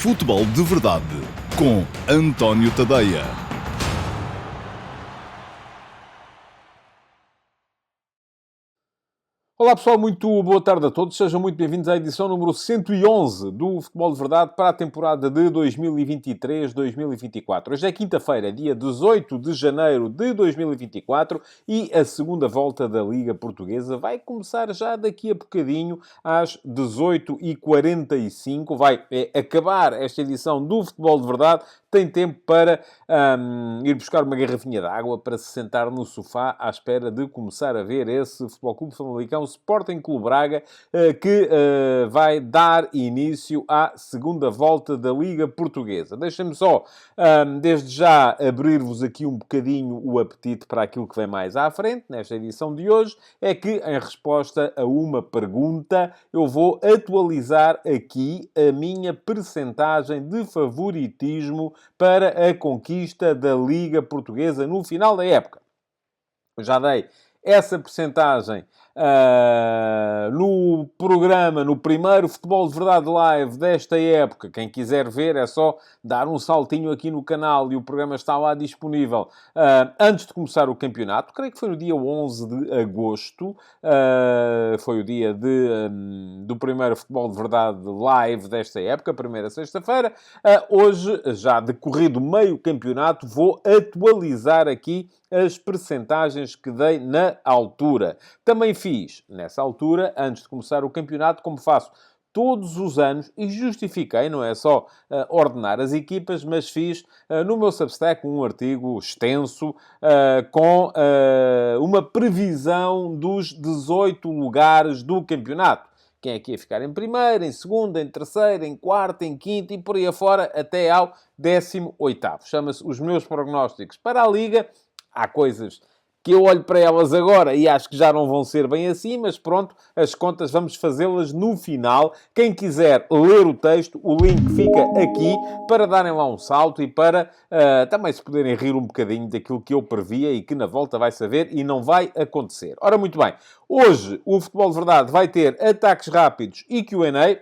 Futebol de Verdade com António Tadeia. Olá pessoal, muito boa tarde a todos. Sejam muito bem-vindos à edição número 111 do Futebol de Verdade para a temporada de 2023-2024. Hoje é quinta-feira, dia 18 de janeiro de 2024 e a segunda volta da Liga Portuguesa vai começar já daqui a bocadinho às 18h45. Vai acabar esta edição do Futebol de Verdade. Tem tempo para ir buscar uma garrafinha de água para se sentar no sofá à espera de começar a ver esse Futebol Clube Famalicão Sporting Clube Braga, que vai dar início à segunda volta da Liga Portuguesa. Deixem-me só, desde já, abrir-vos aqui um bocadinho o apetite para aquilo que vem mais à frente, nesta edição de hoje, é que, em resposta a uma pergunta, eu vou atualizar aqui a minha percentagem de favoritismo para a conquista da Liga Portuguesa no final da época. Eu já dei essa percentagem no programa, no primeiro Futebol de Verdade Live desta época. Quem quiser ver é só dar um saltinho aqui no canal e o programa está lá disponível antes de começar o campeonato. Creio que foi no dia 11 de agosto. Foi o dia do primeiro Futebol de Verdade Live desta época, primeira sexta-feira. Hoje, já decorrido meio campeonato, vou atualizar aqui as percentagens que dei na altura. Também fiz, nessa altura, antes de começar o campeonato, como faço todos os anos, e justifiquei, não é só ordenar as equipas, mas fiz no meu Substack um artigo extenso com uma previsão dos 18 lugares do campeonato. Quem é que ia ficar em primeiro, em segundo, em terceiro, em quarto, em quinto e por aí afora até ao 18º. Chama-se Os Meus Prognósticos para a Liga. Há coisas que eu olho para elas agora e acho que já não vão ser bem assim, mas pronto, as contas vamos fazê-las no final. Quem quiser ler o texto, o link fica aqui para darem lá um salto e para também se poderem rir um bocadinho daquilo que eu previa e que na volta vai saber e não vai acontecer. Ora, muito bem, hoje o Futebol de Verdade vai ter ataques rápidos e Q&A.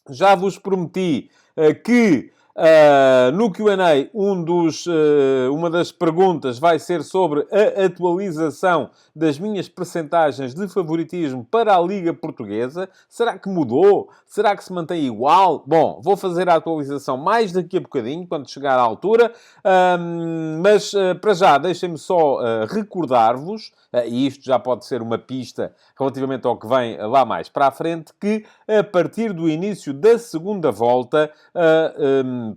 Já vos prometi que no Q&A, uma das perguntas vai ser sobre a atualização das minhas percentagens de favoritismo para a Liga Portuguesa. Será que mudou? Será que se mantém igual? Bom, vou fazer a atualização mais daqui a bocadinho, quando chegar à altura. Mas, para já, deixem-me só recordar-vos, e isto já pode ser uma pista relativamente ao que vem lá mais para a frente, que a partir do início da segunda volta,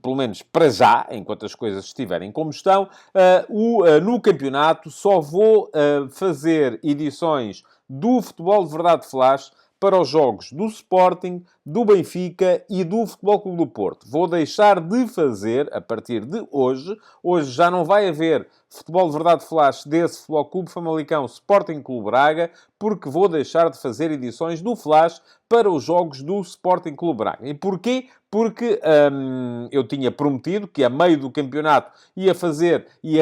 pelo menos para já, enquanto as coisas estiverem como estão, no campeonato só vou fazer edições do Futebol de Verdade Flash para os jogos do Sporting, do Benfica e do Futebol Clube do Porto. Vou deixar de fazer, a partir de hoje já não vai haver Futebol de Verdade Flash desse Futebol Clube Famalicão Sporting Clube Braga, porque vou deixar de fazer edições do Flash para os jogos do Sporting Clube Braga. E porquê? Porque eu tinha prometido que a meio do campeonato ia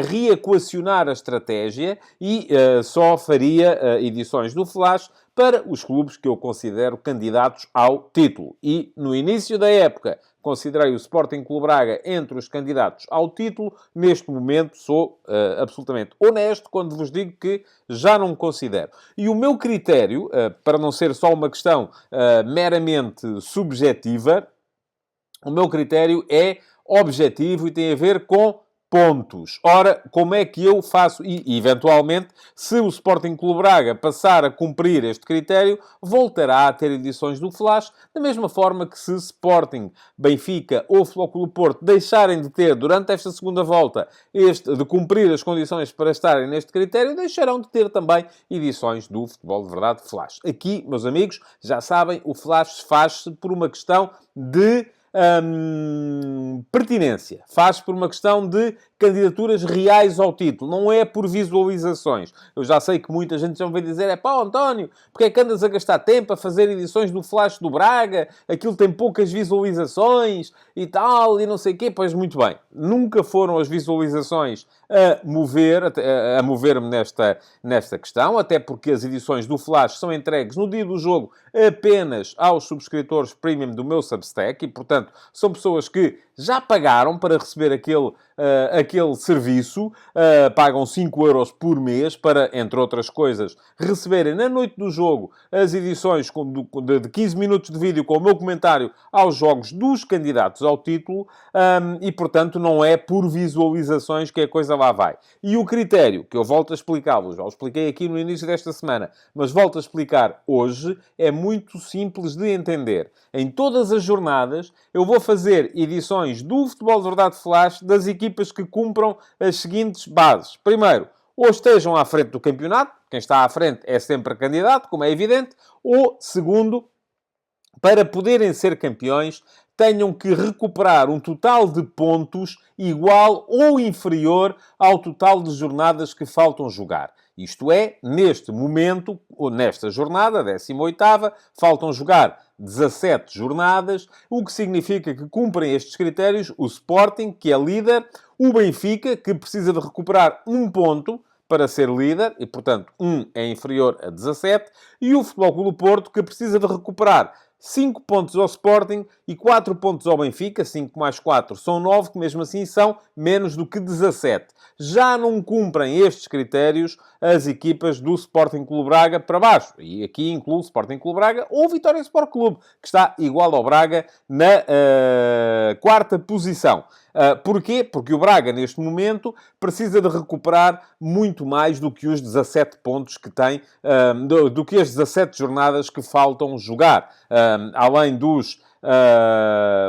reequacionar a estratégia e só faria edições do Flash para os clubes que eu considero candidatos ao título. E no início da época considerei o Sporting Clube Braga entre os candidatos ao título. Neste momento sou absolutamente honesto quando vos digo que já não me considero. E o meu critério, para não ser só uma questão meramente subjetiva, o meu critério é objetivo e tem a ver com pontos. Ora, como é que eu faço? E, eventualmente, se o Sporting Clube Braga passar a cumprir este critério, voltará a ter edições do Flash, da mesma forma que se Sporting, Benfica ou Futebol Clube do Porto deixarem de ter, durante esta segunda volta, de cumprir as condições para estarem neste critério, deixarão de ter também edições do Futebol de Verdade Flash. Aqui, meus amigos, já sabem, o Flash faz-se por uma questão de pertinência. Faz por uma questão de candidaturas reais ao título. Não é por visualizações. Eu já sei que muita gente já me vai dizer António, porque é que andas a gastar tempo a fazer edições do Flash do Braga? Aquilo tem poucas visualizações e tal, e não sei o quê. Pois muito bem. nunca foram as visualizações a mover-me nesta questão, até porque as edições do Flash são entregues no dia do jogo apenas aos subscritores premium do meu Substack e, portanto, são pessoas que já pagaram para receber aquele serviço, pagam 5 euros por mês para, entre outras coisas, receberem na noite do jogo as edições de 15 minutos de vídeo com o meu comentário aos jogos dos candidatos ao título, e, portanto, não é por visualizações que a coisa lá vai. E o critério, que eu volto a explicá-vos, já o expliquei aqui no início desta semana, mas volto a explicar hoje, é muito simples de entender. Em todas as jornadas, eu vou fazer edições do Futebol de Verdade Flash das equipas que cumpram as seguintes bases. Primeiro, ou estejam à frente do campeonato, quem está à frente é sempre candidato, como é evidente, ou, segundo, para poderem ser campeões, tenham que recuperar um total de pontos igual ou inferior ao total de jornadas que faltam jogar. Isto é, neste momento, ou nesta jornada, 18ª, faltam jogar 17 jornadas, o que significa que cumprem estes critérios o Sporting, que é líder, o Benfica, que precisa de recuperar um ponto para ser líder, e, portanto, 1 é inferior a 17, e o Futebol Clube do Porto, que precisa de recuperar 5 pontos ao Sporting e 4 pontos ao Benfica. 5 mais 4 são 9, que mesmo assim são menos do que 17. Já não cumprem estes critérios as equipas do Sporting Clube Braga para baixo. E aqui inclui o Sporting Clube Braga ou o Vitória Sport Clube, que está igual ao Braga na 4ª posição. Porquê? Porque o Braga, neste momento, precisa de recuperar muito mais do que os 17 pontos que tem, do que as 17 jornadas que faltam jogar. Além dos...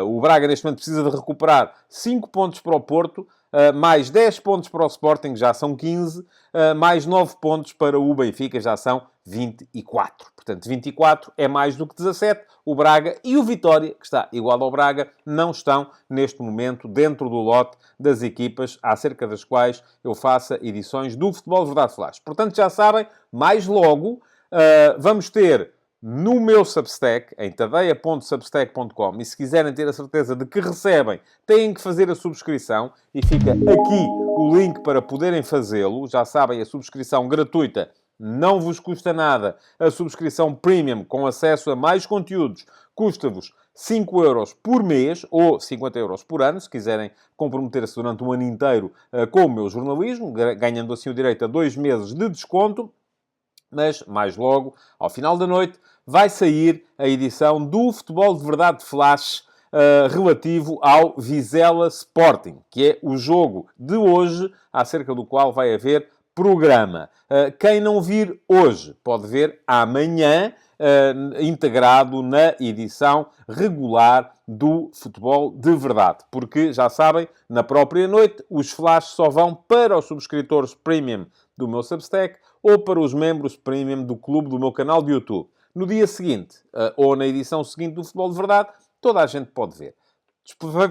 o Braga, neste momento, precisa de recuperar 5 pontos para o Porto, mais 10 pontos para o Sporting, já são 15, mais 9 pontos para o Benfica, já são 24. Portanto, 24 é mais do que 17. O Braga e o Vitória, que está igual ao Braga, não estão, neste momento, dentro do lote das equipas acerca das quais eu faça edições do Futebol de Verdade Flash. Portanto, já sabem, mais logo vamos ter no meu Substack, em tadeia.substack.com, e se quiserem ter a certeza de que recebem, têm que fazer a subscrição, e fica aqui o link para poderem fazê-lo. Já sabem, a subscrição gratuita não vos custa nada. A subscrição premium, com acesso a mais conteúdos, custa-vos 5 euros por mês, ou 50 euros por ano, se quiserem comprometer-se durante um ano inteiro com o meu jornalismo, ganhando assim o direito a 2 meses de desconto. Mas, mais logo, ao final da noite, vai sair a edição do Futebol de Verdade Flash relativo ao Vizela Sporting, que é o jogo de hoje, acerca do qual vai haver programa. Quem não vir hoje pode ver amanhã, integrado na edição regular do Futebol de Verdade. Porque, já sabem, na própria noite, os flashes só vão para os subscritores premium do meu Substack ou para os membros premium do clube do meu canal de YouTube. No dia seguinte, ou na edição seguinte do Futebol de Verdade, toda a gente pode ver.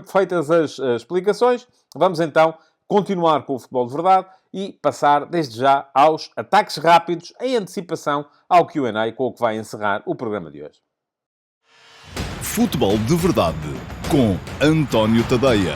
Feitas as explicações, vamos então continuar com o Futebol de Verdade e passar desde já aos ataques rápidos em antecipação ao Q&A com o que vai encerrar o programa de hoje. Futebol de Verdade com António Tadeia.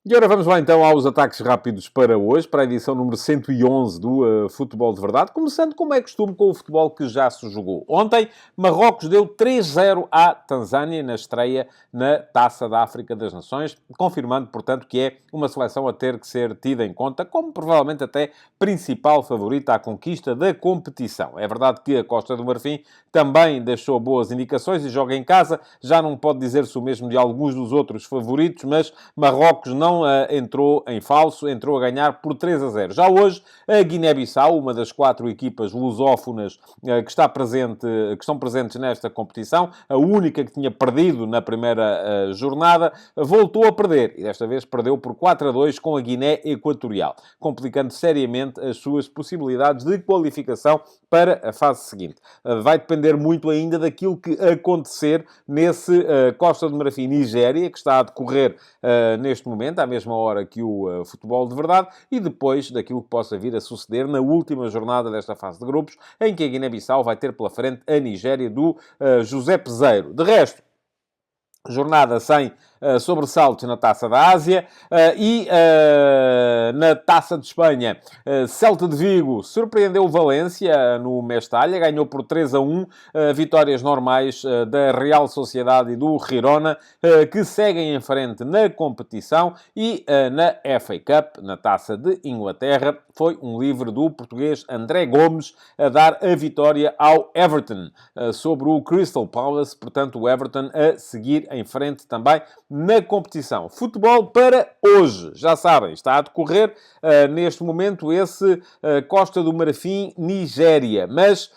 E agora vamos lá então aos ataques rápidos para hoje, para a edição número 111 do Futebol de Verdade, começando, como é costume, com o futebol que já se jogou. Ontem, Marrocos deu 3-0 à Tanzânia na estreia na Taça da África das Nações, confirmando, portanto, que é uma seleção a ter que ser tida em conta como provavelmente até principal favorita à conquista da competição. É verdade que a Costa do Marfim também deixou boas indicações e joga em casa, já não pode dizer-se o mesmo de alguns dos outros favoritos, mas Marrocos não entrou em falso, entrou a ganhar por 3-0. Já hoje, a Guiné-Bissau, uma das 4 equipas lusófonas que estão presentes nesta competição, a única que tinha perdido na primeira jornada, voltou a perder. E desta vez perdeu por 4-2 com a Guiné Equatorial, complicando seriamente as suas possibilidades de qualificação para a fase seguinte. Vai depender muito ainda daquilo que acontecer nesse Costa do Marfim-Nigéria, que está a decorrer neste momento. à mesma hora que o Futebol de Verdade, e depois daquilo que possa vir a suceder na última jornada desta fase de grupos, em que a Guiné-Bissau vai ter pela frente a Nigéria do José Peseiro. De resto, jornada sem sobressaltos na Taça da Ásia e na Taça de Espanha. Celta de Vigo surpreendeu o Valência no Mestalla, ganhou por 3-1, vitórias normais da Real Sociedade e do Girona, que seguem em frente na competição, e na FA Cup, na Taça de Inglaterra, foi um livre do português André Gomes a dar a vitória ao Everton sobre o Crystal Palace, portanto o Everton a seguir em frente também na competição. Futebol para hoje, já sabem, está a decorrer neste momento esse Costa do Marfim-Nigéria, mas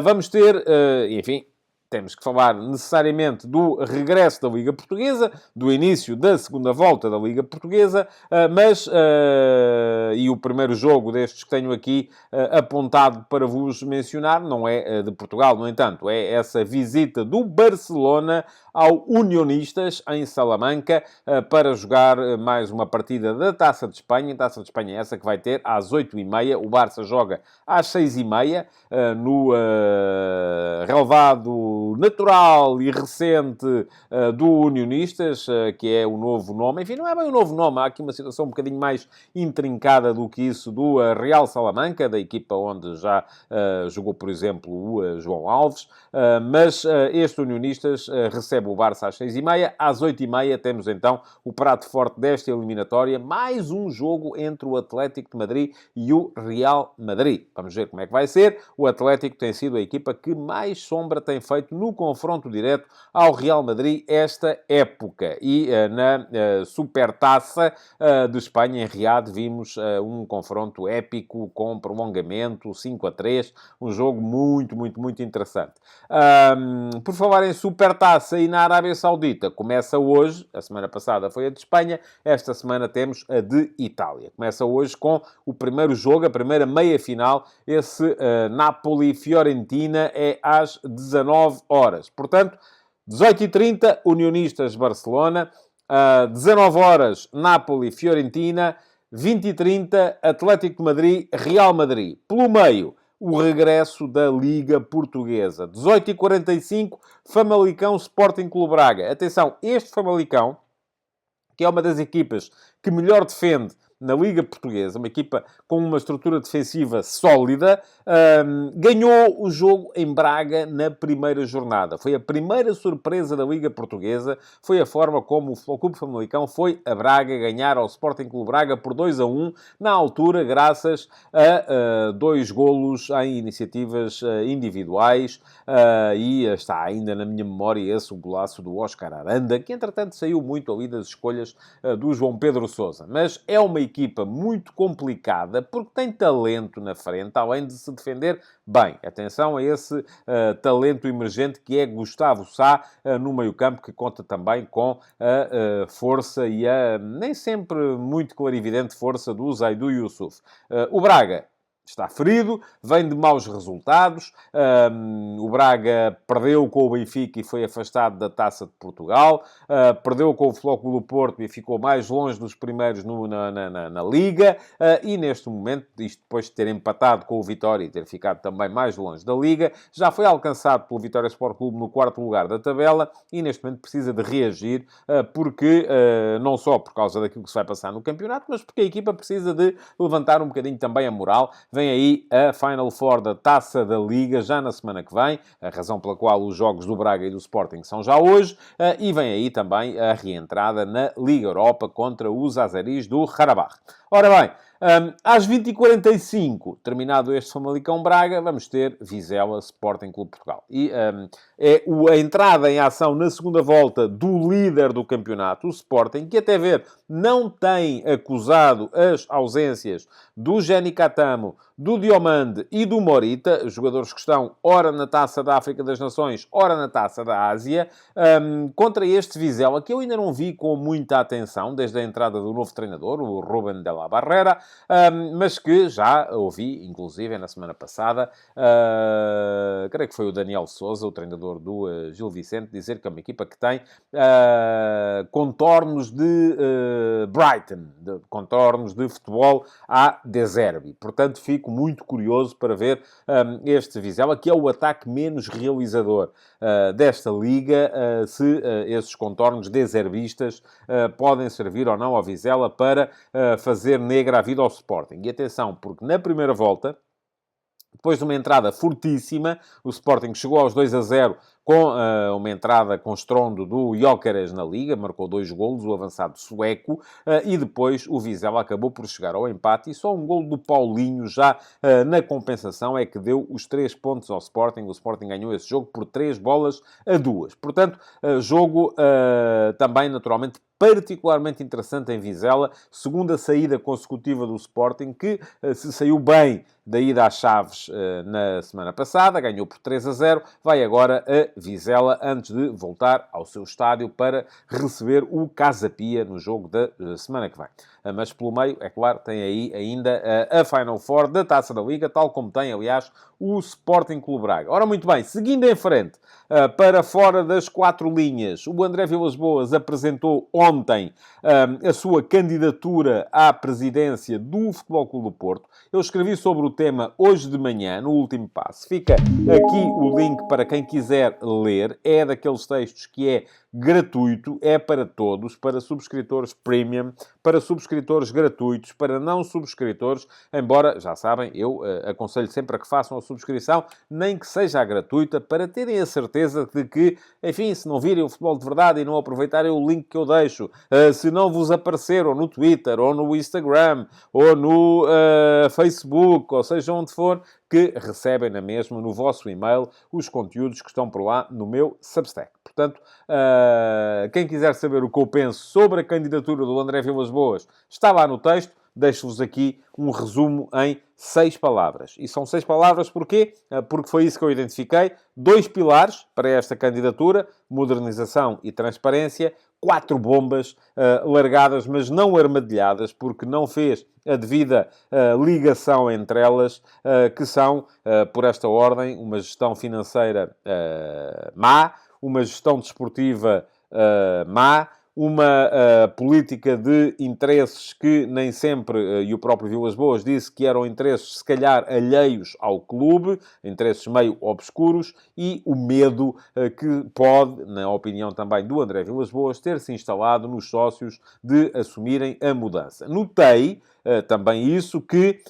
vamos ter, enfim, temos que falar necessariamente do regresso da Liga Portuguesa, do início da segunda volta da Liga Portuguesa, e o primeiro jogo destes que tenho aqui apontado para vos mencionar não é de Portugal, no entanto, é essa visita do Barcelona ao Unionistas, em Salamanca, para jogar mais uma partida da Taça de Espanha. Taça de Espanha é essa que vai ter às 8h30. O Barça joga às 6h30, no relvado natural e recente do Unionistas, que é o novo nome. Enfim, não é bem o novo nome. Há aqui uma situação um bocadinho mais intrincada do que isso do Real Salamanca, da equipa onde já jogou, por exemplo, o João Alves. Mas este Unionistas recebe o Barça às 6h30. Às 8h30 temos então o prato forte desta eliminatória. Mais um jogo entre o Atlético de Madrid e o Real Madrid. Vamos ver como é que vai ser. O Atlético tem sido a equipa que mais sombra tem feito no confronto direto ao Real Madrid esta época. E na Supertaça de Espanha, em Riad, vimos um confronto épico com prolongamento, 5-3. Um jogo muito, muito, muito interessante. Por falar em Supertaça e na Arábia Saudita, começa hoje, a semana passada foi a de Espanha, esta semana temos a de Itália. Começa hoje com o primeiro jogo, a primeira meia-final, esse Napoli-Fiorentina é às 19 horas. Portanto, 18h30, Unionistas-Barcelona, 19 horas, Napoli-Fiorentina, 20h30, Atlético de Madrid, Real Madrid. Pelo meio, o regresso da Liga Portuguesa. 18h45, Famalicão Sporting Clube Braga. Atenção, este Famalicão, que é uma das equipas que melhor defende na Liga Portuguesa, uma equipa com uma estrutura defensiva sólida, ganhou o jogo em Braga na primeira jornada. Foi a primeira surpresa da Liga Portuguesa, foi a forma como o Clube Famalicão foi a Braga ganhar ao Sporting Clube Braga por 2-1, na altura, graças a 2 golos em iniciativas individuais, e está ainda na minha memória esse o golaço do Óscar Aranda, que entretanto saiu muito ali das escolhas do João Pedro Sousa. Mas é uma equipa muito complicada, porque tem talento na frente, além de se defender bem. Atenção a esse talento emergente que é Gustavo Sá, no meio-campo, que conta também com a força e a nem sempre muito clarividente força do Zaidu Yusuf. O Braga está ferido, vem de maus resultados. O Braga perdeu com o Benfica e foi afastado da Taça de Portugal. Perdeu com o Flóculo do Porto e ficou mais longe dos primeiros na Liga. E neste momento, isto depois de ter empatado com o Vitória e ter ficado também mais longe da Liga, já foi alcançado pelo Vitória Sport Clube no 4º lugar da tabela e neste momento precisa de reagir, porque não só por causa daquilo que se vai passar no campeonato, mas porque a equipa precisa de levantar um bocadinho também a moral. Vem aí a Final Four da Taça da Liga, já na semana que vem, a razão pela qual os jogos do Braga e do Sporting são já hoje, e vem aí também a reentrada na Liga Europa contra os azeris do Karabakh. Ora bem, às 20h45, terminado este Famalicão Braga, vamos ter Vizela Sporting Clube Portugal. E é a entrada em ação na segunda volta do líder do campeonato, o Sporting, que até ver não tem acusado as ausências do Geni Catamo, do Diomande e do Morita, jogadores que estão ora na Taça da África das Nações, ora na Taça da Ásia, contra este Vizela, que eu ainda não vi com muita atenção, desde a entrada do novo treinador, o Rubén de la Barrera, mas que já ouvi, inclusive, na semana passada, creio que foi o Daniel Sousa, o treinador do Gil Vicente, dizer que é uma equipa que tem contornos de Brighton, contornos de futebol à De Zerbi. Portanto, fico muito curioso para ver este Vizela, que é o ataque menos realizador desta Liga, se esses contornos dezerbistas podem servir ou não ao Vizela para fazer negra a vida ao Sporting. E atenção, porque na primeira volta, depois de uma entrada fortíssima, o Sporting chegou aos 2-0 com uma entrada com estrondo do Gyökeres na Liga, marcou 2 golos, o avançado sueco, e depois o Vizela acabou por chegar ao empate, e só um golo do Paulinho, já na compensação, é que deu os 3 pontos ao Sporting. O Sporting ganhou esse jogo por 3-2. Portanto, jogo também, naturalmente, particularmente interessante em Vizela, segunda saída consecutiva do Sporting, que se saiu bem da ida às Chaves na semana passada, ganhou por 3-0, vai agora a Vizela, antes de voltar ao seu estádio para receber o Casa Pia no jogo da semana que vem. Mas pelo meio, é claro, tem aí ainda a Final Four da Taça da Liga, tal como tem, aliás, o Sporting Clube Braga. Ora, muito bem, seguindo em frente, para fora das 4 linhas, o André Vilas-Boas apresentou ontem a sua candidatura à presidência do Futebol Clube do Porto. Eu escrevi sobre o tema hoje de manhã, no último passo. Fica aqui o link para quem quiser ler. É daqueles textos que é gratuito, é para todos, para subscritores premium, para subscritores gratuitos, para não subscritores, embora, já sabem, eu aconselho sempre a que façam a subscrição, nem que seja gratuita, para terem a certeza de que, enfim, se não virem o Futebol de Verdade e não aproveitarem o link que eu deixo, se não vos apareceram no Twitter, ou no Instagram, ou no Facebook, ou seja onde for, que recebem na mesma, no vosso e-mail, os conteúdos que estão por lá no meu Substack. Portanto, quem quiser saber o que eu penso sobre a candidatura do André Vilas-Boas, está lá no texto. Deixo-vos aqui um resumo em 6 palavras. E são 6 palavras porquê? Porque foi isso que eu identifiquei. 2 pilares para esta candidatura: modernização e transparência. 4 bombas largadas, mas não armadilhadas, porque não fez a devida ligação entre elas, que são, por esta ordem, uma gestão financeira má, uma gestão desportiva má, uma política de interesses que nem sempre, e o próprio Vilas-Boas disse que eram interesses, se calhar, alheios ao clube, interesses meio obscuros, e o medo que pode, na opinião também do André Vilas-Boas, ter-se instalado nos sócios de assumirem a mudança. Notei também isso, que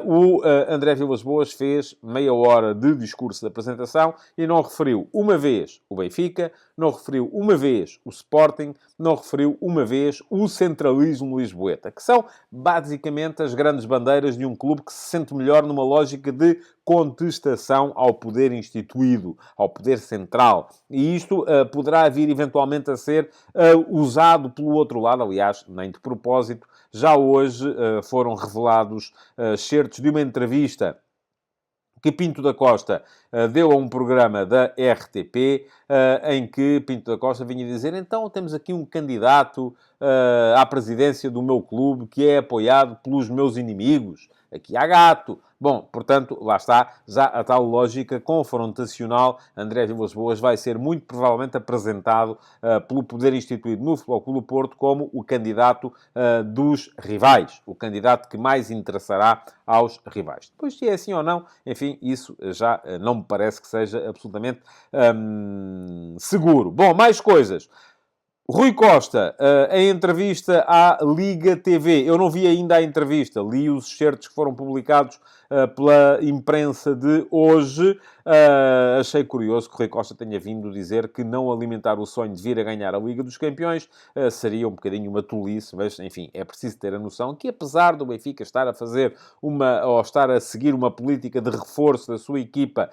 o André Vilas-Boas fez meia hora de discurso de apresentação e não referiu uma vez o Benfica, não referiu uma vez o Sporting, não referiu uma vez o centralismo lisboeta, que são basicamente as grandes bandeiras de um clube que se sente melhor numa lógica de contestação ao poder instituído, ao poder central. E isto poderá vir eventualmente a ser usado pelo outro lado, aliás, nem de propósito. Já hoje foram revelados excertos de uma entrevista que Pinto da Costa deu a um programa da RTP, em que Pinto da Costa vinha dizer: então temos aqui um candidato à presidência do meu clube que é apoiado pelos meus inimigos. Aqui há gato. Bom, portanto, lá está, já a tal lógica confrontacional. André Vilas-Boas vai ser muito provavelmente apresentado pelo poder instituído no Futebol Clube do Porto como o candidato dos rivais, o candidato que mais interessará aos rivais. Depois, se é assim ou não, enfim, isso já não me parece que seja absolutamente seguro. Bom, mais coisas. Rui Costa, em entrevista à Liga TV. Eu não vi ainda a entrevista, li os excertos que foram publicados pela imprensa de hoje. Achei curioso que Rui Costa tenha vindo dizer que não alimentar o sonho de vir a ganhar a Liga dos Campeões seria um bocadinho uma tolice, mas, enfim, é preciso ter a noção que, apesar do Benfica estar a fazer ou estar a seguir uma política de reforço da sua equipa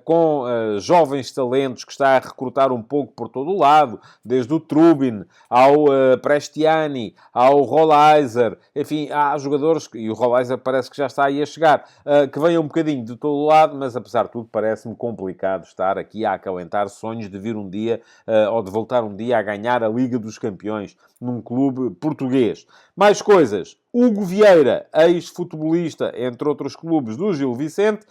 com jovens talentos, que está a recrutar um pouco por todo o lado, desde o Trubin ao Prestiani, ao Rolaiser, enfim, há jogadores, e o Rolaiser parece que já está aí a chegar, que venham um bocadinho de todo o lado, mas apesar de tudo parece-me complicado estar aqui a acalentar sonhos de vir um dia, ou de voltar um dia a ganhar a Liga dos Campeões num clube português. Mais coisas. Hugo Vieira, ex-futebolista, entre outros clubes, do Gil Vicente,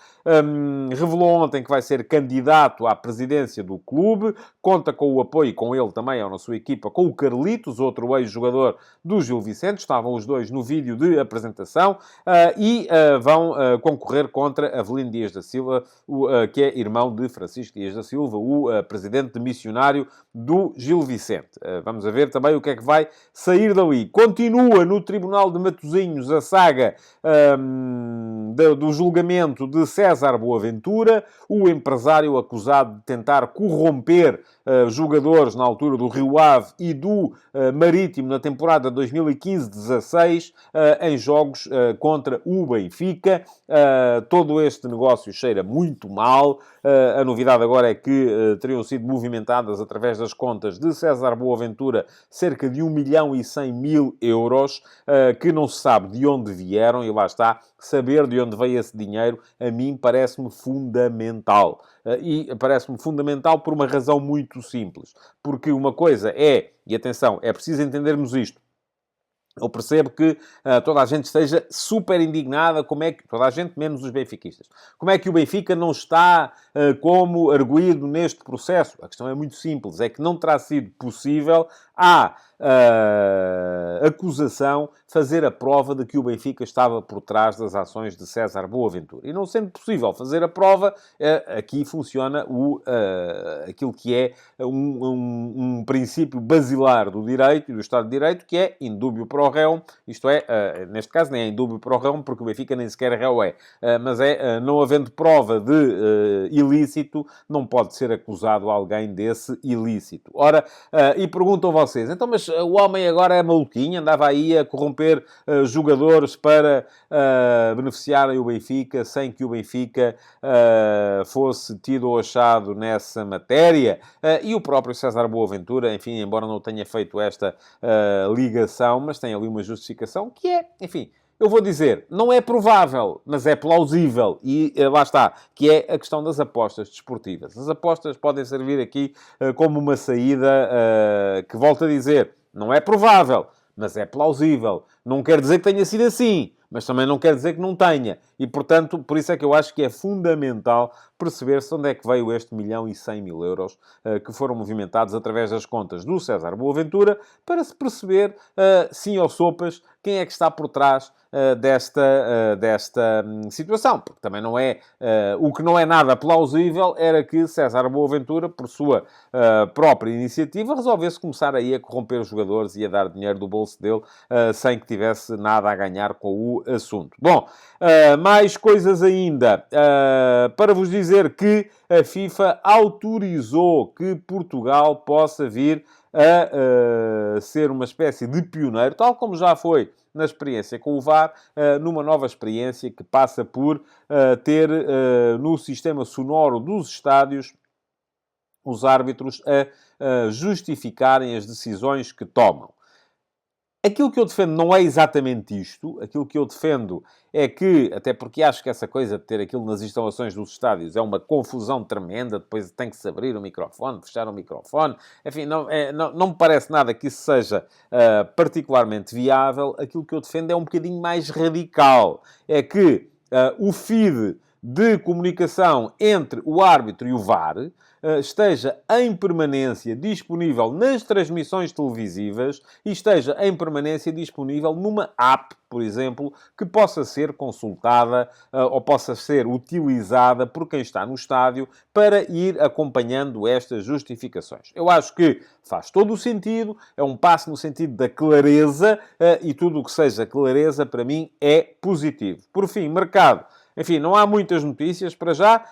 revelou ontem que vai ser candidato à presidência do clube, conta com o apoio, com ele também, ou na sua equipa, com o Carlitos, outro ex-jogador do Gil Vicente, estavam os dois no vídeo de apresentação, e vão concorrer contra Avelino Dias da Silva, que é irmão de Francisco Dias da Silva, o presidente missionário do Gil Vicente. Vamos a ver também o que é que vai sair dali. Continua no Tribunal de Matosinhos a saga do julgamento de César Boaventura, o empresário acusado de tentar corromper jogadores na altura do Rio Ave e do Marítimo na temporada 2015-16 em jogos contra o Benfica. Todo este negócio cheira muito mal. A novidade agora é que teriam sido movimentadas através das contas de César Boaventura cerca de 1.100.000 euros, que não se sabe de onde vieram, e lá está, saber de onde veio esse dinheiro, a mim parece-me fundamental. E parece-me fundamental por uma razão muito simples. Porque uma coisa é, e atenção, é preciso entendermos isto, eu percebo que toda a gente esteja super indignada, como é que... Toda a gente, menos os benfiquistas. Como é que o Benfica não está como arguido neste processo? A questão é muito simples. É que não terá sido possível à acusação fazer a prova de que o Benfica estava por trás das ações de César Boaventura. E não sendo possível fazer a prova, aqui funciona aquilo que é um princípio basilar do direito e do Estado de Direito, que é indúbio pro réu, isto é, neste caso nem é indúbio pro réu, porque o Benfica nem sequer réu é, mas não havendo prova de ilícito, não pode ser acusado alguém desse ilícito. Ora, e perguntam vocês, então, mas o homem agora é maluquinho, andava aí a corromper jogadores para beneficiarem o Benfica, sem que o Benfica fosse tido ou achado nessa matéria? E o próprio César Boaventura, enfim, embora não tenha feito esta ligação, mas tem ali uma justificação que é, enfim, eu vou dizer, não é provável, mas é plausível. E lá está, que é a questão das apostas desportivas. As apostas podem servir aqui como uma saída que, volto a dizer, não é provável, mas é plausível. Não quer dizer que tenha sido assim, mas também não quer dizer que não tenha. E, portanto, por isso é que eu acho que é fundamental perceber-se onde é que veio este 1.100.000 euros que foram movimentados através das contas do César Boaventura, para se perceber, sim ou sopas, quem é que está por trás desta situação. Porque também não é... o que não é nada plausível era que César Boaventura, por sua própria iniciativa, resolvesse começar aí a corromper os jogadores e a dar dinheiro do bolso dele sem que tivesse nada a ganhar com o assunto. Bom, mais coisas ainda. Para vos dizer que a FIFA autorizou que Portugal possa vir a ser uma espécie de pioneiro, tal como já foi na experiência com o VAR, numa nova experiência que passa por ter no sistema sonoro dos estádios os árbitros a justificarem as decisões que tomam. Aquilo que eu defendo não é exatamente isto. Aquilo que eu defendo é que, até porque acho que essa coisa de ter aquilo nas instalações dos estádios é uma confusão tremenda, depois tem que se abrir o microfone, fechar o microfone, enfim, não me parece nada que isso seja particularmente viável. Aquilo que eu defendo é um bocadinho mais radical. É que o feed de comunicação entre o árbitro e o VAR esteja em permanência disponível nas transmissões televisivas e esteja em permanência disponível numa app, por exemplo, que possa ser consultada ou possa ser utilizada por quem está no estádio para ir acompanhando estas justificações. Eu acho que faz todo o sentido, é um passo no sentido da clareza e tudo o que seja clareza, para mim, é positivo. Por fim, mercado. Enfim, não há muitas notícias para já.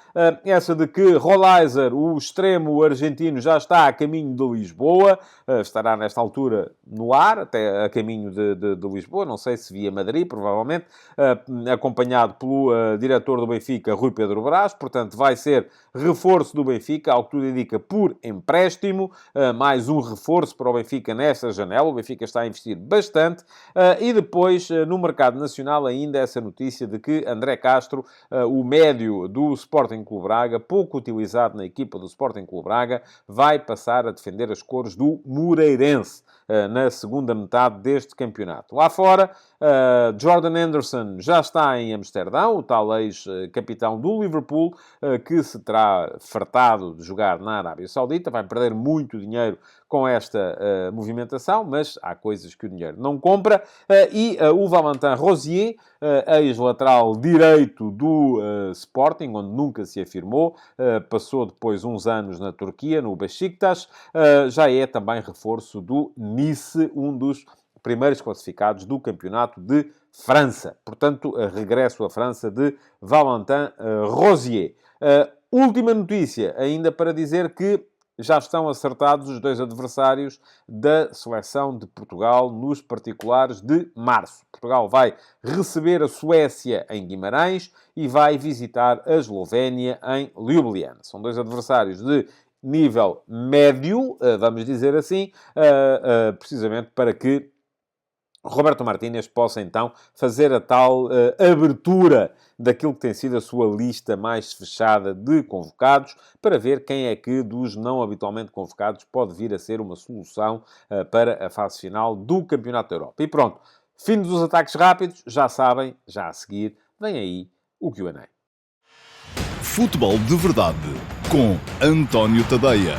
Essa de que Rolaiser, o extremo argentino, já está a caminho de Lisboa. Estará nesta altura no ar, até a caminho de Lisboa. Não sei se via Madrid, provavelmente. Acompanhado pelo diretor do Benfica, Rui Pedro Brás. Portanto, vai ser reforço do Benfica, ao que tudo indica, por empréstimo. Mais um reforço para o Benfica nesta janela. O Benfica está a investir bastante. E depois, no mercado nacional, ainda essa notícia de que André Castro, o médio do Sporting Clube Braga, pouco utilizado na equipa do Sporting Clube Braga, vai passar a defender as cores do Moreirense na segunda metade deste campeonato. Lá fora, Jordan Henderson já está em Amsterdão, o tal ex-capitão do Liverpool, que se terá fartado de jogar na Arábia Saudita, vai perder muito dinheiro com esta movimentação, mas há coisas que o dinheiro não compra. E o Valentin Rosier, ex-lateral direito do Sporting, onde nunca se afirmou, passou depois uns anos na Turquia, no Beşiktaş, já é também reforço do Nice, um dos primeiros classificados do campeonato de França. Portanto, regresso à França de Valentin Rosier. Última notícia, ainda para dizer que já estão acertados os 2 adversários da seleção de Portugal nos particulares de março. Portugal vai receber a Suécia em Guimarães e vai visitar a Eslovénia em Ljubljana. São 2 adversários de nível médio, vamos dizer assim, precisamente para que Roberto Martínez possa, então, fazer a tal abertura daquilo que tem sido a sua lista mais fechada de convocados, para ver quem é que, dos não habitualmente convocados, pode vir a ser uma solução para a fase final do Campeonato da Europa. E pronto, fim dos ataques rápidos, já sabem, já a seguir, vem aí o Q&A. Futebol de Verdade, com António Tadeia.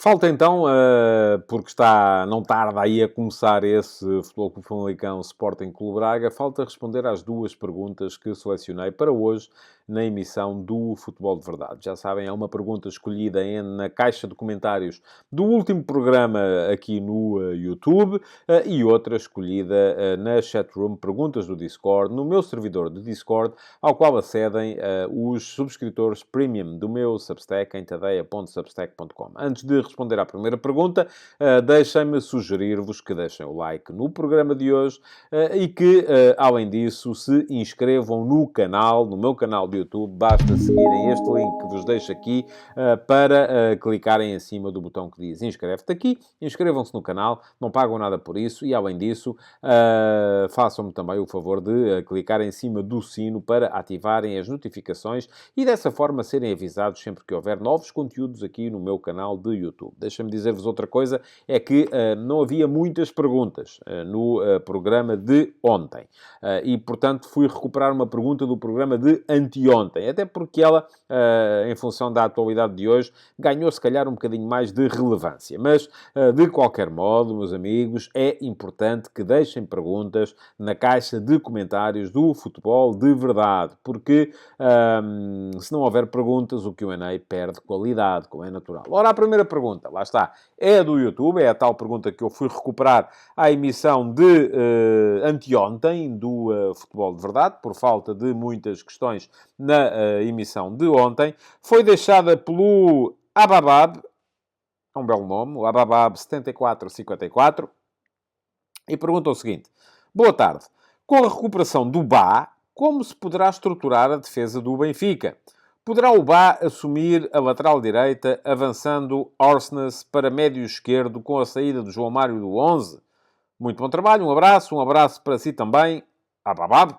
Falta então, porque não tarda aí a começar esse Futebol Clube Famalicão Sporting Clube Braga, falta responder às 2 perguntas que selecionei para hoje na emissão do Futebol de Verdade. Já sabem, é uma pergunta escolhida na caixa de comentários do último programa aqui no YouTube e outra escolhida na chatroom Perguntas do Discord, no meu servidor de Discord, ao qual acedem os subscritores premium do meu Substack em tadeia.substack.com. Antes de responder à primeira pergunta, deixem-me sugerir-vos que deixem o like no programa de hoje e que, além disso, se inscrevam no canal, no meu canal de YouTube. Basta seguirem este link que vos deixo aqui para clicarem em cima do botão que diz inscreve-te aqui. Inscrevam-se no canal, não pagam nada por isso e, além disso, façam-me também o favor de clicar em cima do sino para ativarem as notificações e, dessa forma, serem avisados sempre que houver novos conteúdos aqui no meu canal de YouTube. Deixa-me dizer-vos outra coisa, é que não havia muitas perguntas no programa de ontem. E, portanto, fui recuperar uma pergunta do programa de anteontem. Até porque ela, em função da atualidade de hoje, ganhou, se calhar, um bocadinho mais de relevância. Mas, de qualquer modo, meus amigos, é importante que deixem perguntas na caixa de comentários do Futebol de Verdade. Porque, se não houver perguntas, o Q&A perde qualidade, como é natural. Ora, a primeira pergunta, lá está, é do YouTube, é a tal pergunta que eu fui recuperar à emissão de anteontem do Futebol de Verdade, por falta de muitas questões na emissão de ontem. Foi deixada pelo Ababab, é um belo nome, o Ababab7454, e pergunta o seguinte: boa tarde, com a recuperação do Bá, como se poderá estruturar a defesa do Benfica? Poderá o Bá assumir a lateral direita, avançando Orsnes para médio esquerdo com a saída do João Mário do 11? Muito bom trabalho, um abraço para si também. Ababab.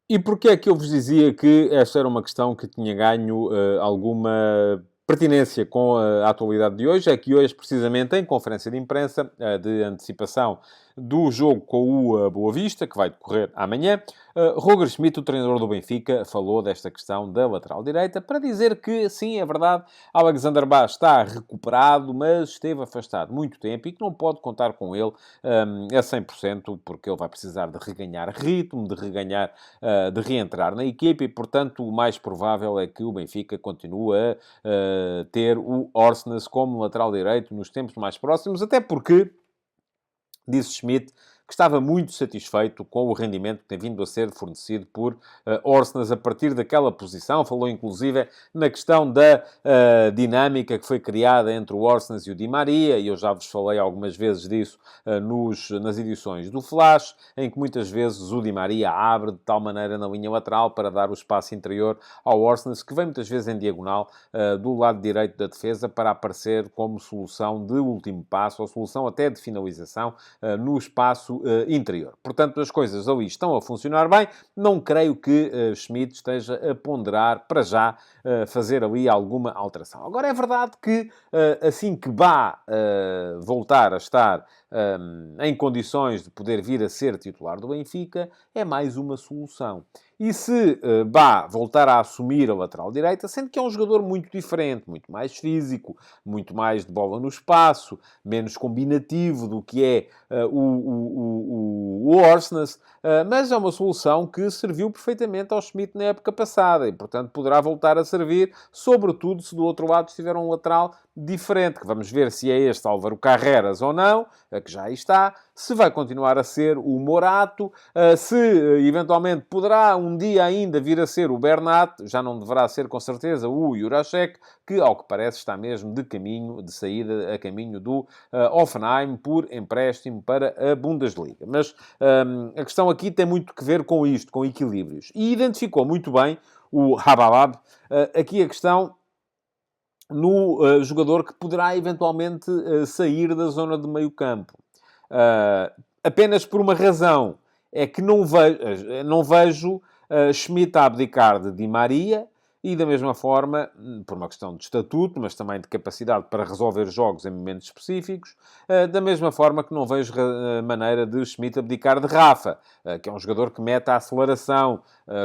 E porquê é que eu vos dizia que esta era uma questão que tinha ganho alguma pertinência com a atualidade de hoje? É que hoje, precisamente, em conferência de imprensa de antecipação do jogo com o Boa Vista, que vai decorrer amanhã, Roger Schmidt, o treinador do Benfica, falou desta questão da lateral direita para dizer que, sim, é verdade, Alexander Bá está recuperado, mas esteve afastado muito tempo e que não pode contar com ele a 100%, porque ele vai precisar de reganhar ritmo, de reentrar na equipe e, portanto, o mais provável é que o Benfica continue a ter o Orsnes como lateral direito nos tempos mais próximos, até porque, disse Schmidt, que estava muito satisfeito com o rendimento que tem vindo a ser fornecido por Orsnes a partir daquela posição. Falou, inclusive, na questão da dinâmica que foi criada entre o Orsnes e o Di Maria, e eu já vos falei algumas vezes disso nas edições do Flash, em que muitas vezes o Di Maria abre de tal maneira na linha lateral para dar o espaço interior ao Orsnes, que vem muitas vezes em diagonal do lado direito da defesa para aparecer como solução de último passo, ou solução até de finalização no espaço espaço interior. Portanto, as coisas ali estão a funcionar bem. Não creio que Schmidt esteja a ponderar, para já, fazer ali alguma alteração. Agora, é verdade que assim que vá voltar a estar em condições de poder vir a ser titular do Benfica, é mais uma solução. E se Bá voltar a assumir a lateral direita, sendo que é um jogador muito diferente, muito mais físico, muito mais de bola no espaço, menos combinativo do que é o Orsnes, mas é uma solução que serviu perfeitamente ao Schmidt na época passada e, portanto, poderá voltar a servir, sobretudo se do outro lado estiver um lateral diferente, que vamos ver se é este Álvaro Carreras ou não, que já aí está, se vai continuar a ser o Morato, se eventualmente poderá um dia ainda vir a ser o Bernat, já não deverá ser com certeza o Jurasek, que ao que parece está mesmo de saída a caminho do Hoffenheim por empréstimo para a Bundesliga. Mas a questão aqui tem muito que ver com isto, com equilíbrios. E identificou muito bem o Hababab. Aqui a questão no jogador que poderá eventualmente sair da zona de meio campo. Apenas por uma razão. É que não vejo Schmidt a abdicar de Di Maria e, da mesma forma, por uma questão de estatuto, mas também de capacidade para resolver jogos em momentos específicos, da mesma forma que não vejo maneira de Schmidt abdicar de Rafa, que é um jogador que mete a aceleração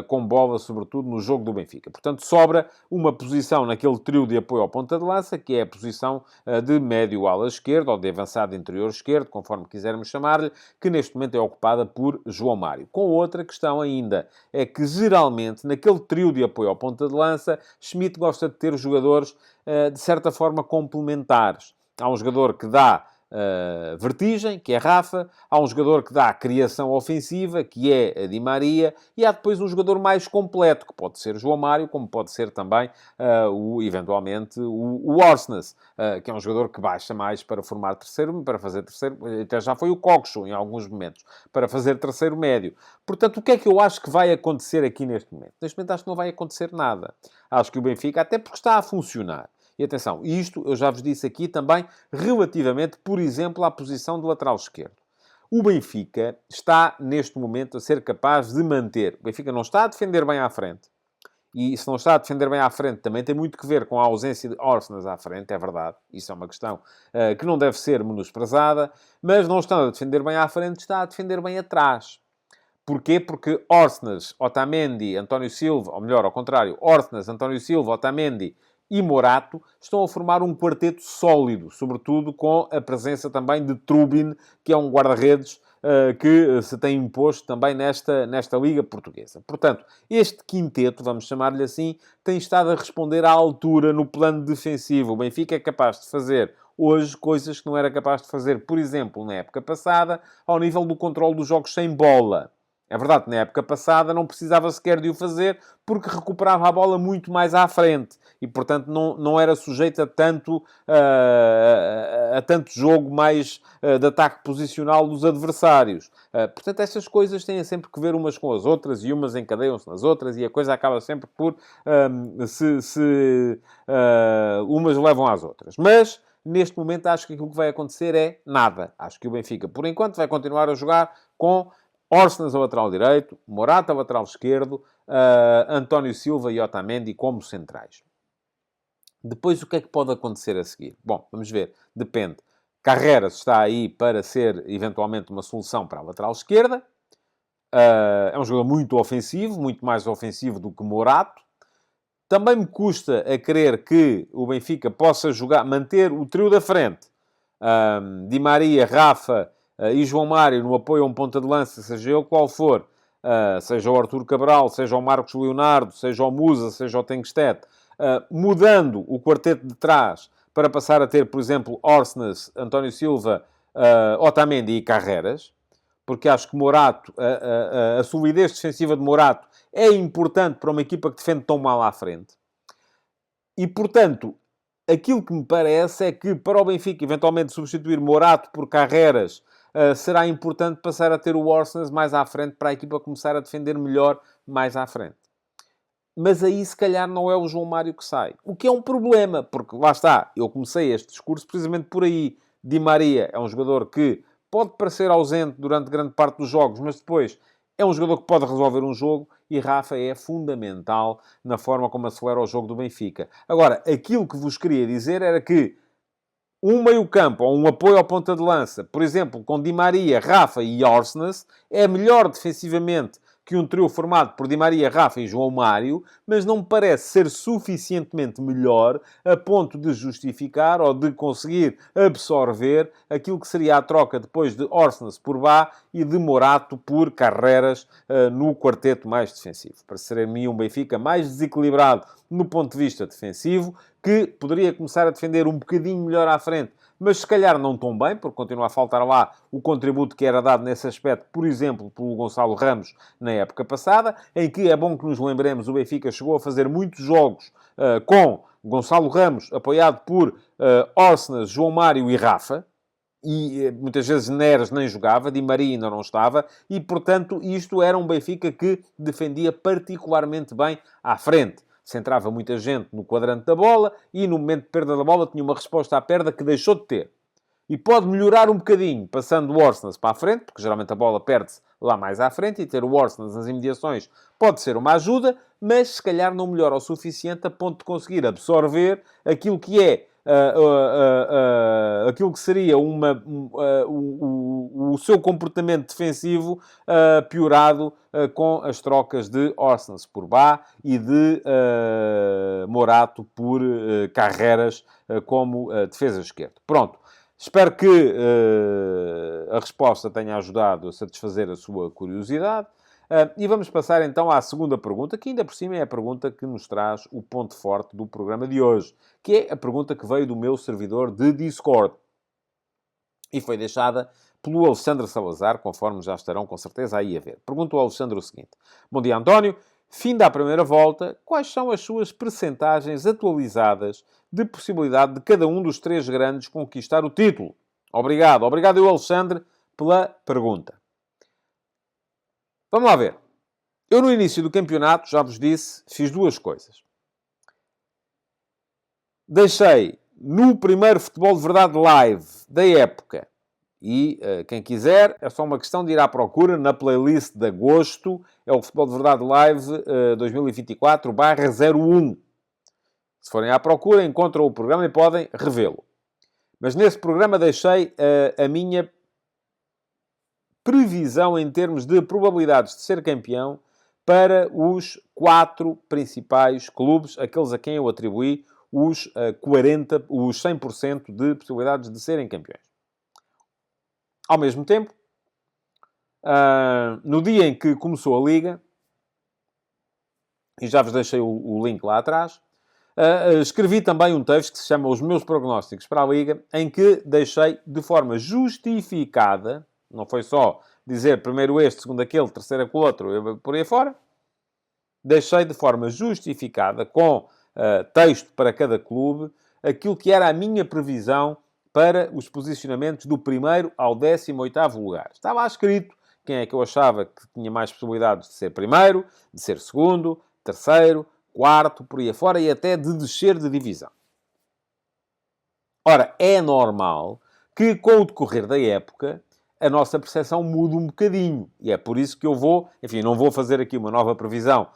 com bola, sobretudo no jogo do Benfica. Portanto, sobra uma posição naquele trio de apoio ao ponta de lança, que é a posição de médio ala esquerdo, ou de avançado interior esquerdo, conforme quisermos chamar-lhe, que neste momento é ocupada por João Mário. Com outra questão ainda, é que geralmente, naquele trio de apoio ao ponta de lança, Schmidt gosta de ter jogadores, de certa forma, complementares. Há um jogador que dá vertigem, que é Rafa, há um jogador que dá criação ofensiva, que é a Di Maria, e há depois um jogador mais completo, que pode ser João Mário, como pode ser também, eventualmente, o Orsnes, que é um jogador que baixa mais para formar terceiro, para fazer terceiro, até já foi o Coxo em alguns momentos, para fazer terceiro médio. Portanto, o que é que eu acho que vai acontecer aqui neste momento? Neste momento acho que não vai acontecer nada. Acho que o Benfica, até porque está a funcionar, e atenção, isto eu já vos disse aqui também, relativamente, por exemplo, à posição de lateral esquerdo. O Benfica está, neste momento, a ser capaz de manter. O Benfica não está a defender bem à frente. E se não está a defender bem à frente, também tem muito que ver com a ausência de Orsnes à frente, é verdade. Isso é uma questão que não deve ser menosprezada. Mas não está a defender bem à frente, está a defender bem atrás. Porquê? Porque Orsnes, Otamendi, António Silva, ou melhor, ao contrário, Orsnes, António Silva, Otamendi e Morato estão a formar um quarteto sólido, sobretudo com a presença também de Trubin, que é um guarda-redes que se tem imposto também nesta Liga Portuguesa. Portanto, este quinteto, vamos chamar-lhe assim, tem estado a responder à altura no plano defensivo. O Benfica é capaz de fazer hoje coisas que não era capaz de fazer, por exemplo, na época passada, ao nível do controle dos jogos sem bola. É verdade que na época passada não precisava sequer de o fazer porque recuperava a bola muito mais à frente e, portanto, não era sujeito a tanto jogo mais de ataque posicional dos adversários. Portanto, estas coisas têm sempre que ver umas com as outras e umas encadeiam-se nas outras e a coisa acaba sempre por umas levam às outras. Mas, neste momento, acho que aquilo que vai acontecer é nada. Acho que o Benfica, por enquanto, vai continuar a jogar com Orsnes a lateral direito, Morata a lateral esquerdo, António Silva e Otamendi como centrais. Depois, o que é que pode acontecer a seguir? Bom, vamos ver. Depende. Carreras está aí para ser, eventualmente, uma solução para a lateral esquerda. É um jogador muito ofensivo, muito mais ofensivo do que Morato. Também me custa a crer que o Benfica possa manter o trio da frente. Di Maria, Rafa e João Mário no apoio a um ponta de lança, seja ele qual for, seja o Arthur Cabral, seja o Marcos Leonardo, seja o Musa, seja o Tengsted, mudando o quarteto de trás para passar a ter, por exemplo, Orsnes, António Silva, Otamendi e Carreras, porque acho que Morato, a solidez defensiva de Morato é importante para uma equipa que defende tão mal à frente. E, portanto, aquilo que me parece é que para o Benfica eventualmente substituir Morato por Carreras será importante passar a ter o Orsnes mais à frente para a equipa começar a defender melhor mais à frente. Mas aí, se calhar, não é o João Mário que sai. O que é um problema, porque lá está, eu comecei este discurso precisamente por aí. Di Maria é um jogador que pode parecer ausente durante grande parte dos jogos, mas depois é um jogador que pode resolver um jogo e Rafa é fundamental na forma como acelera o jogo do Benfica. Agora, aquilo que vos queria dizer era que um meio-campo ou um apoio à ponta de lança, por exemplo, com Di Maria, Rafa e Orsnes, é melhor defensivamente que um trio formado por Di Maria, Rafa e João Mário, mas não me parece ser suficientemente melhor a ponto de justificar ou de conseguir absorver aquilo que seria a troca depois de Orsnes por Bá e de Morato por Carreras no quarteto mais defensivo. Para ser a mim um Benfica mais desequilibrado no ponto de vista defensivo, que poderia começar a defender um bocadinho melhor à frente, mas se calhar não tão bem, porque continua a faltar lá o contributo que era dado nesse aspecto, por exemplo, pelo Gonçalo Ramos na época passada, em que é bom que nos lembremos, o Benfica chegou a fazer muitos jogos com Gonçalo Ramos, apoiado por Orsnes, João Mário e Rafa, e muitas vezes Neres nem jogava, Di Maria ainda não estava, e portanto isto era um Benfica que defendia particularmente bem à frente. Centrava muita gente no quadrante da bola e no momento de perda da bola tinha uma resposta à perda que deixou de ter. E pode melhorar um bocadinho, passando o Orsnes para a frente, porque geralmente a bola perde-se lá mais à frente, e ter o Orsnes nas imediações pode ser uma ajuda, mas se calhar não melhora o suficiente a ponto de conseguir absorver aquilo que é aquilo que seria o seu comportamento defensivo piorado com as trocas de Orsnes por Bá e de Morato por Carreras como defesa esquerda. Pronto. Espero que a resposta tenha ajudado a satisfazer a sua curiosidade. E vamos passar então à segunda pergunta, que ainda por cima é a pergunta que nos traz o ponto forte do programa de hoje, que é a pergunta que veio do meu servidor de Discord. E foi deixada pelo Alexandre Salazar, conforme já estarão com certeza aí a ver. Pergunta ao Alexandre o seguinte. Bom dia, António. Fim da primeira volta, quais são as suas percentagens atualizadas de possibilidade de cada um dos três grandes conquistar o título? Obrigado. Obrigado, eu, Alexandre, pela pergunta. Vamos lá ver. Eu, no início do campeonato, já vos disse, fiz duas coisas. Deixei no primeiro Futebol de Verdade Live da época, e quem quiser, é só uma questão de ir à procura na playlist de agosto, é o Futebol de Verdade Live 2024/01. Se forem à procura, encontram o programa e podem revê-lo. Mas nesse programa deixei a minha previsão em termos de probabilidades de ser campeão para os 4 principais clubes, aqueles a quem eu atribuí os 100% de possibilidades de serem campeões. Ao mesmo tempo, no dia em que começou a Liga, e já vos deixei o link lá atrás, escrevi também um texto que se chama Os Meus Prognósticos para a Liga, em que deixei de forma justificada, não foi só dizer primeiro este, segundo aquele, terceiro aquele outro, por aí fora, deixei de forma justificada, com texto para cada clube, aquilo que era a minha previsão para os posicionamentos do primeiro ao 18º lugar. Estava lá escrito quem é que eu achava que tinha mais possibilidades de ser primeiro, de ser segundo, terceiro, quarto, por aí afora, e até de descer de divisão. Ora, é normal que, com o decorrer da época, a nossa percepção muda um bocadinho. E é por isso que eu vou... Enfim, não vou fazer aqui uma nova previsão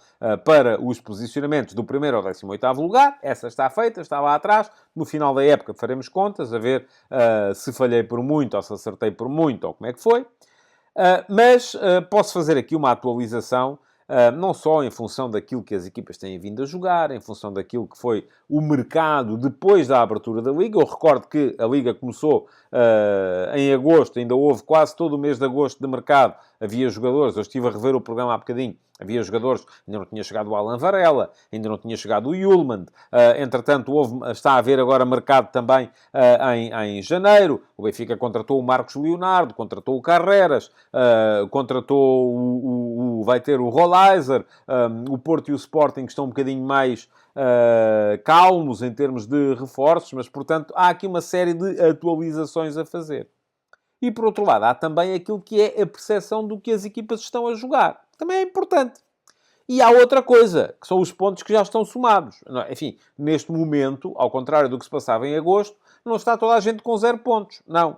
para os posicionamentos do primeiro ao 18º lugar. Essa está feita, está lá atrás. No final da época faremos contas, a ver se falhei por muito ou se acertei por muito ou como é que foi. Mas posso fazer aqui uma atualização, não só em função daquilo que as equipas têm vindo a jogar, em função daquilo que foi o mercado depois da abertura da Liga. Eu recordo que a Liga começou em agosto, ainda houve quase todo o mês de agosto de mercado. Havia jogadores, eu estive a rever o programa há bocadinho, havia jogadores, ainda não tinha chegado o Alan Varela, ainda não tinha chegado o Yulman. Entretanto, está a haver agora mercado também em janeiro. O Benfica contratou o Marcos Leonardo, contratou o Carreras, contratou vai ter o Rolaiser, o Porto e o Sporting que estão um bocadinho mais calmos em termos de reforços, mas, portanto, há aqui uma série de atualizações a fazer. E, por outro lado, há também aquilo que é a percepção do que as equipas estão a jogar. Também é importante. E há outra coisa, que são os pontos que já estão somados. Enfim, neste momento, ao contrário do que se passava em agosto, não está toda a gente com 0 pontos. Não.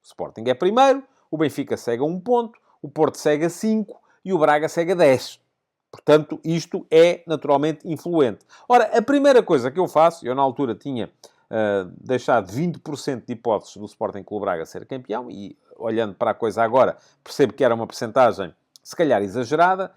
O Sporting é primeiro, o Benfica segue a 1 ponto, o Porto segue a 5 e o Braga segue a 10. Portanto, isto é naturalmente influente. Ora, a primeira coisa que eu faço, eu na altura tinha deixado 20% de hipóteses do Sporting Clube Braga ser campeão, e olhando para a coisa agora, percebo que era uma percentagem, se calhar, exagerada.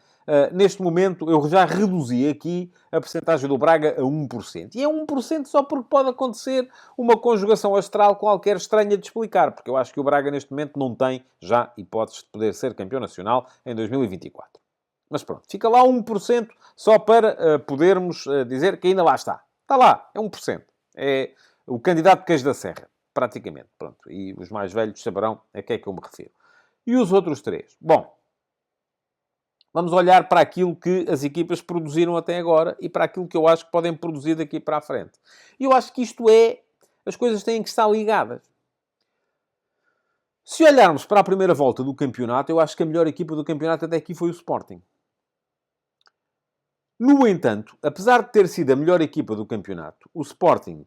Neste momento, eu já reduzi aqui a percentagem do Braga a 1%. E é 1% só porque pode acontecer uma conjugação astral qualquer estranha de explicar, porque eu acho que o Braga, neste momento, não tem já hipóteses de poder ser campeão nacional em 2024. Mas pronto, fica lá 1% só para podermos dizer que ainda lá está. Está lá, é 1%. É o candidato de queijo da serra, praticamente. Pronto, e os mais velhos saberão a que é que eu me refiro. E os outros 3? Bom, vamos olhar para aquilo que as equipas produziram até agora e para aquilo que eu acho que podem produzir daqui para a frente. E eu acho que isto é... As coisas têm que estar ligadas. Se olharmos para a primeira volta do campeonato, eu acho que a melhor equipa do campeonato até aqui foi o Sporting. No entanto, apesar de ter sido a melhor equipa do campeonato, o Sporting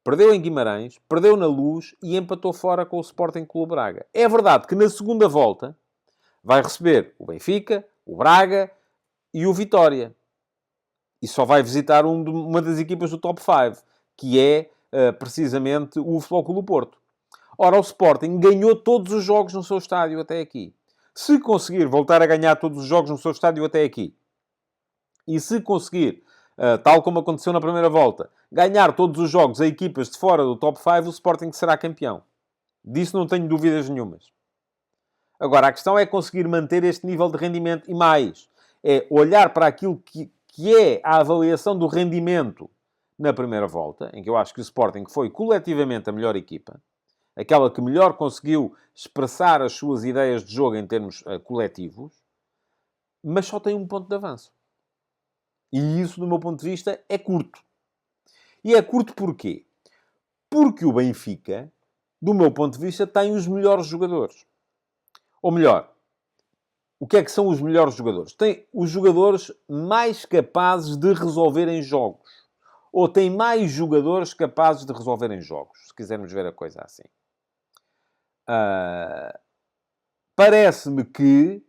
perdeu em Guimarães, perdeu na Luz e empatou fora com o Sporting Clube Braga. É verdade que na segunda volta vai receber o Benfica, o Braga e o Vitória. E só vai visitar uma das equipas do top 5, que é precisamente o Futebol Clube do Porto. Ora, o Sporting ganhou todos os jogos no seu estádio até aqui. Se conseguir voltar a ganhar todos os jogos no seu estádio até aqui, e se conseguir, tal como aconteceu na primeira volta, ganhar todos os jogos a equipas de fora do top 5, o Sporting será campeão. Disso não tenho dúvidas nenhumas. Agora, a questão é conseguir manter este nível de rendimento e mais. É olhar para aquilo que é a avaliação do rendimento na primeira volta, em que eu acho que o Sporting foi coletivamente a melhor equipa, aquela que melhor conseguiu expressar as suas ideias de jogo em termos coletivos, mas só tem 1 ponto de avanço. E isso, do meu ponto de vista, é curto. E é curto porquê? Porque o Benfica, do meu ponto de vista, tem os melhores jogadores. Ou melhor, o que é que são os melhores jogadores? Tem os jogadores mais capazes de resolverem jogos. Ou tem mais jogadores capazes de resolverem jogos, se quisermos ver a coisa assim. Parece-me que,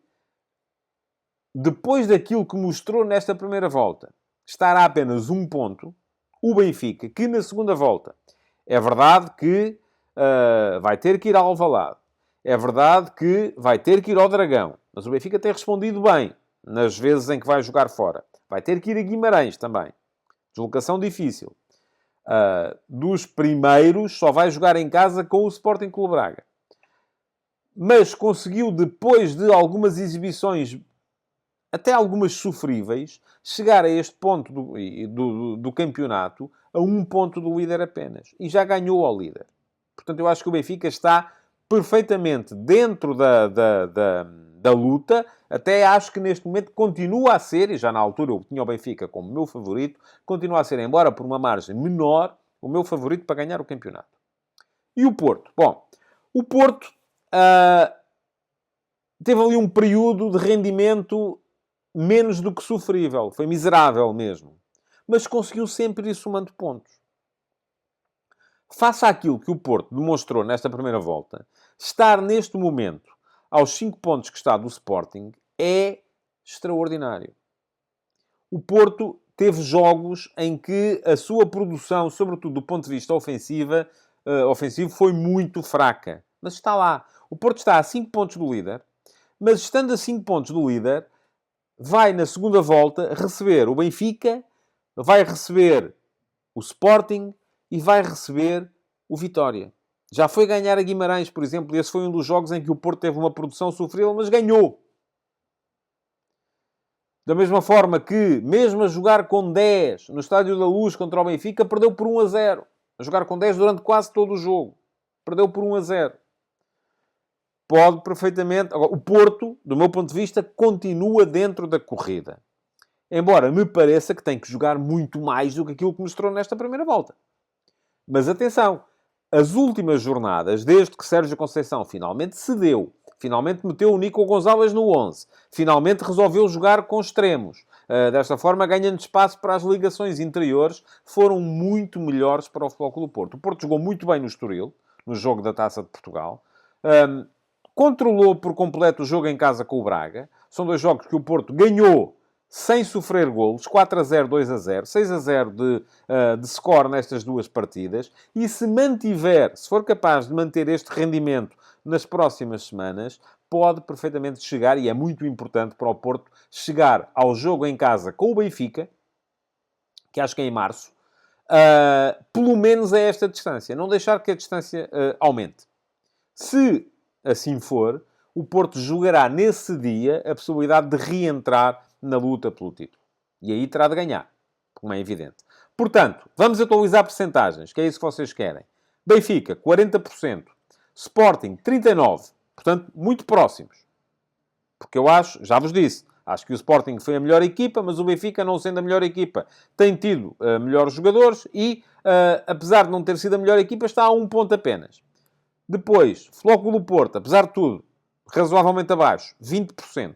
depois daquilo que mostrou nesta primeira volta, estará apenas 1 ponto, o Benfica, que na segunda volta, é verdade que vai ter que ir ao Alvalade, é verdade que vai ter que ir ao Dragão, mas o Benfica tem respondido bem nas vezes em que vai jogar fora. Vai ter que ir a Guimarães também. Deslocação difícil. Dos primeiros, só vai jogar em casa com o Sporting Clube Braga. Mas conseguiu, depois de algumas exibições, até algumas sofríveis, chegar a este ponto do campeonato a 1 ponto do líder apenas. E já ganhou ao líder. Portanto, eu acho que o Benfica está perfeitamente dentro da luta. Até acho que neste momento continua a ser, e já na altura eu tinha o Benfica como meu favorito, continua a ser, embora por uma margem menor, o meu favorito para ganhar o campeonato. E o Porto? Bom, o Porto teve ali um período de rendimento menos do que sofrível. Foi miserável mesmo. Mas conseguiu sempre ir somando pontos. Face àquilo que o Porto demonstrou nesta primeira volta, estar neste momento aos 5 pontos que está do Sporting é extraordinário. O Porto teve jogos em que a sua produção, sobretudo do ponto de vista ofensivo, foi muito fraca. Mas está lá. O Porto está a 5 pontos do líder, mas estando a 5 pontos do líder, vai na segunda volta receber o Benfica, vai receber o Sporting e vai receber o Vitória. Já foi ganhar a Guimarães, por exemplo, e esse foi um dos jogos em que o Porto teve uma produção sofrível, mas ganhou. Da mesma forma que, mesmo a jogar com 10 no Estádio da Luz contra o Benfica, perdeu por 1-0. A jogar com 10 durante quase todo o jogo. Perdeu por 1-0. Pode perfeitamente... Agora, o Porto, do meu ponto de vista, continua dentro da corrida. Embora me pareça que tem que jogar muito mais do que aquilo que mostrou nesta primeira volta. Mas atenção, as últimas jornadas, desde que Sérgio Conceição finalmente cedeu, finalmente meteu o Nico Gonzalez no 11, finalmente resolveu jogar com extremos, desta forma ganhando espaço para as ligações interiores, foram muito melhores para o Futebol Clube do Porto. O Porto jogou muito bem no Estoril, no jogo da Taça de Portugal. Controlou por completo o jogo em casa com o Braga. São 2 jogos que o Porto ganhou sem sofrer golos, 4-0, 2-0, 6-0 de score nestas 2 partidas. E se mantiver, se for capaz de manter este rendimento nas próximas semanas, pode perfeitamente chegar, e é muito importante para o Porto, chegar ao jogo em casa com o Benfica, que acho que é em março, pelo menos a esta distância. Não deixar que a distância aumente. Se assim for, o Porto jogará nesse dia a possibilidade de reentrar na luta pelo título. E aí terá de ganhar, como é evidente. Portanto, vamos atualizar percentagens, que é isso que vocês querem. Benfica, 40%. Sporting, 39%. Portanto, muito próximos. Porque eu acho, já vos disse, acho que o Sporting foi a melhor equipa, mas o Benfica, não sendo a melhor equipa, tem tido melhores jogadores e, apesar de não ter sido a melhor equipa, está a 1 ponto apenas. Depois, Flóculo do Porto, apesar de tudo, razoavelmente abaixo, 20%.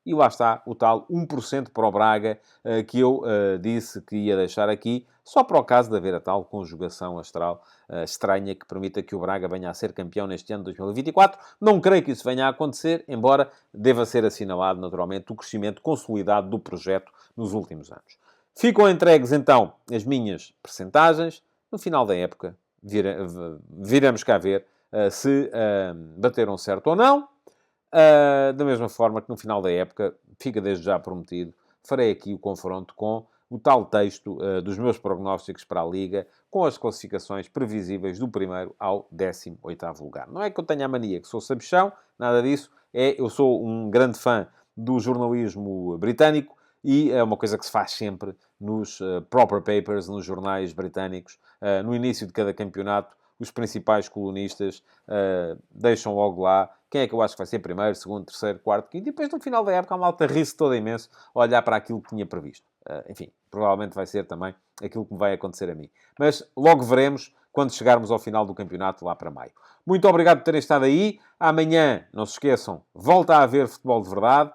E lá está o tal 1% para o Braga, que eu disse que ia deixar aqui, só para o caso de haver a tal conjugação astral estranha que permita que o Braga venha a ser campeão neste ano de 2024. Não creio que isso venha a acontecer, embora deva ser assinalado, naturalmente, o crescimento consolidado do projeto nos últimos anos. Ficam entregues, então, as minhas percentagens. No final da época, viremos cá ver se bateram certo ou não. Da mesma forma que no final da época, fica desde já prometido, farei aqui o confronto com o tal texto dos meus prognósticos para a Liga, com as classificações previsíveis do 1º ao 18º lugar. Não é que eu tenha a mania que sou sabichão, nada disso. Eu sou um grande fã do jornalismo britânico e é uma coisa que se faz sempre nos proper papers, nos jornais britânicos. No início de cada campeonato, os principais colunistas deixam logo lá quem é que eu acho que vai ser primeiro, segundo, terceiro, quarto, quinto. E depois, no final da época, a malta ri-se toda imenso a olhar para aquilo que tinha previsto. Enfim, provavelmente vai ser também aquilo que me vai acontecer a mim. Mas logo veremos quando chegarmos ao final do campeonato, lá para maio. Muito obrigado por terem estado aí. Amanhã, não se esqueçam, volta a haver futebol de verdade.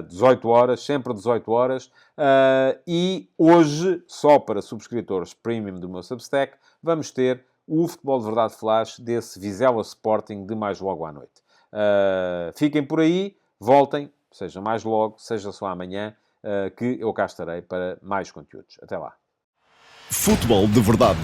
18 horas, sempre 18 horas. E hoje, só para subscritores premium do meu Substack, vamos ter o Futebol de Verdade Flash desse Vizela Sporting de mais logo à noite. Fiquem por aí, voltem, seja mais logo, seja só amanhã, que eu cá estarei para mais conteúdos. Até lá. Futebol de Verdade